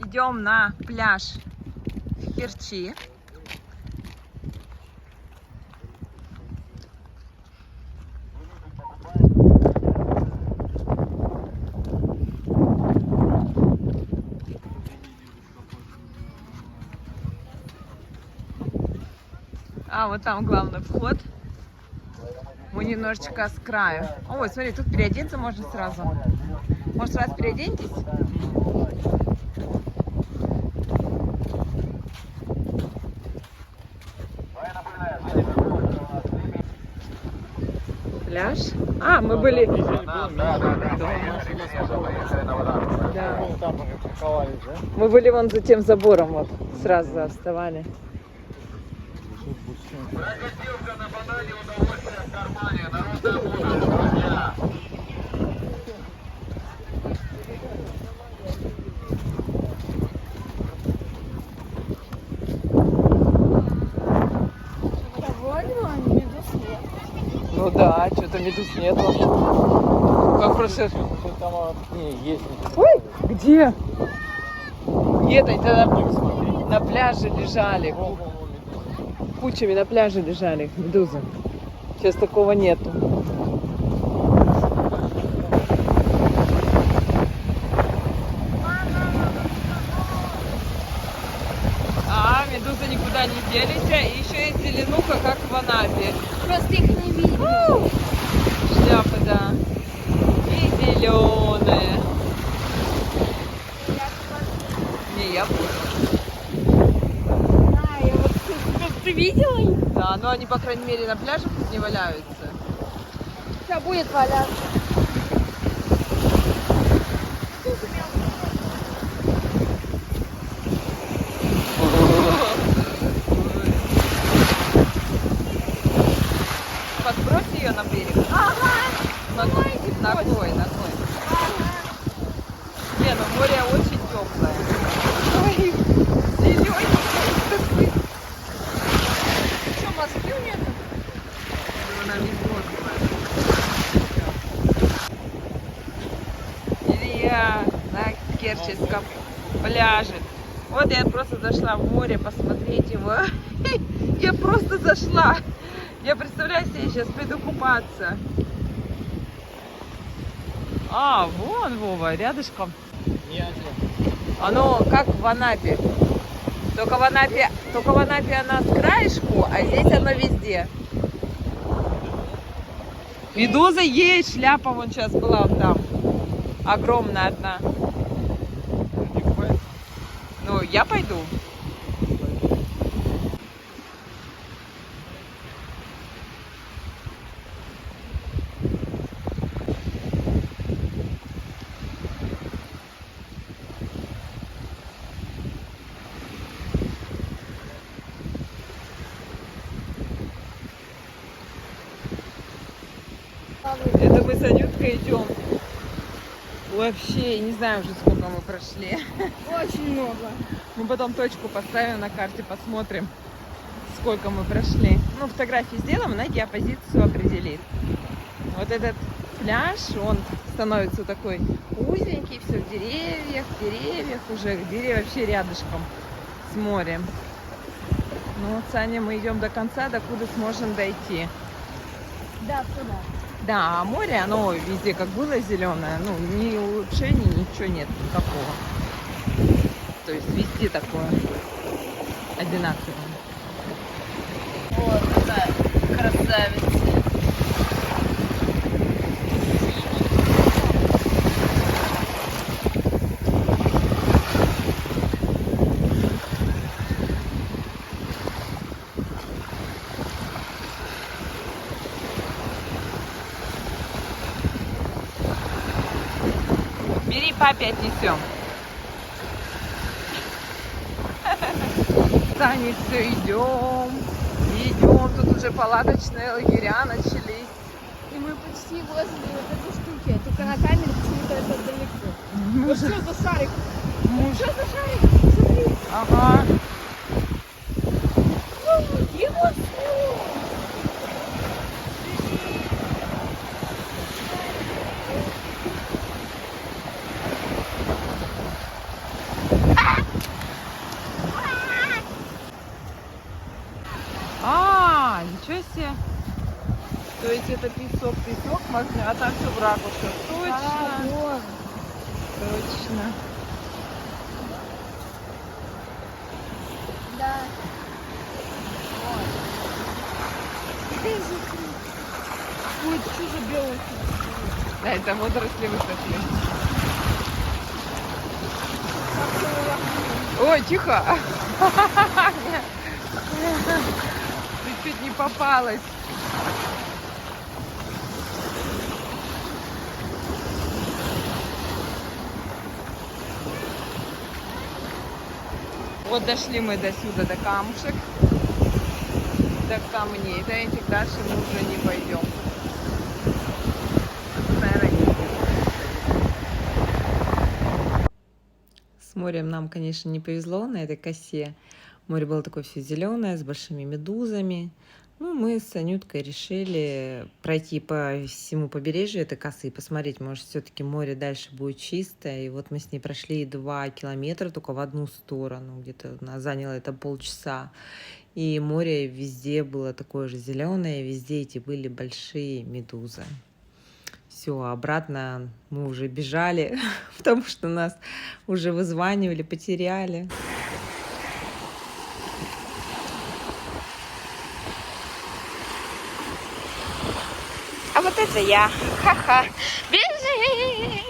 идем на пляж в Керчи. А, вот там главный вход. Мы немножечко с краю. Ой, смотри, тут переодеться можно сразу. Может, сразу переоденьтесь? Пляж. А, мы были... Да. Мы были вон за тем забором, вот, сразу вставали. Ну да, что-то медуз нету. Как прошлый... Не, есть. Ой, где? Нет, они тогда на пляже лежали. Кучами на пляже лежали медузы. Сейчас такого нету. А, медузы никуда не делись. И еще есть зеленуха, как в Анапе. Просто их не видно. Шляпы, да. И зеленые. Не, я понял. Да, я вот ты видела их? Да, но они, по крайней мере, на пляже пусть не валяются. Сейчас будет валяться. Подбрось ее на берег. Ага. Ногой. Не, ну море очень теплое. Ой, зелененькое. Что, Москвы нет? Она Илья на Керченском пляже. Вот я просто зашла в море посмотреть его. Я просто зашла. Я представляю себе, сейчас приду купаться. А, вон, Вова, рядышком. Оно как в Анапе. Только в Анапе она с краешку, а здесь оно везде. Медуза есть, шляпа вон сейчас была вон там. Огромная одна. Ну, я пойду. Это мы с Анюткой идем. Вообще, не знаю уже, сколько мы прошли. Очень много. Мы потом точку поставим на карте, посмотрим, сколько мы прошли. Ну, фотографии сделаем, она геопозицию определит. Вот этот пляж, он становится такой узенький, все в деревьях уже, деревья вообще рядышком с морем. Ну вот, Саня, мы идем до конца, докуда сможем дойти. Да, туда. Да, а море, оно везде как было зеленое, ну, ни улучшений, ничего нет никакого. То есть везде такое одинаковое. Вот такая красавица. Бери, папе отнесем. Саня, все, идем. Тут уже палаточные лагеря начались. И мы почти возле вот этой штуки. Только на камере почему-то это далеко. Вот что за шарик? Что за шарик? Смотри. Ага. Его сняло. это песок, а там все в ракушках. А, Точно, вон. точно. Да. Ой, это что за белое? Да, это водоросли высохли. Ой, тихо! Ты чуть не попалась. Вот дошли мы до сюда, до камушек, до камней. Таинчик, дальше мы уже не пойдем. С морем нам, конечно, не повезло на этой косе. Море было такое все зеленое, с большими медузами. Ну, мы с Анюткой решили пройти по всему побережью этой косы и посмотреть, может, все-таки море дальше будет чистое. И вот мы с ней прошли 2 километра только в одну сторону. Где-то нас заняло это полчаса. И море везде было такое же зеленое, везде эти были большие медузы. Все, обратно мы уже бежали, потому что нас уже вызванивали, потеряли. А вот это я. Ха-ха. Бежим!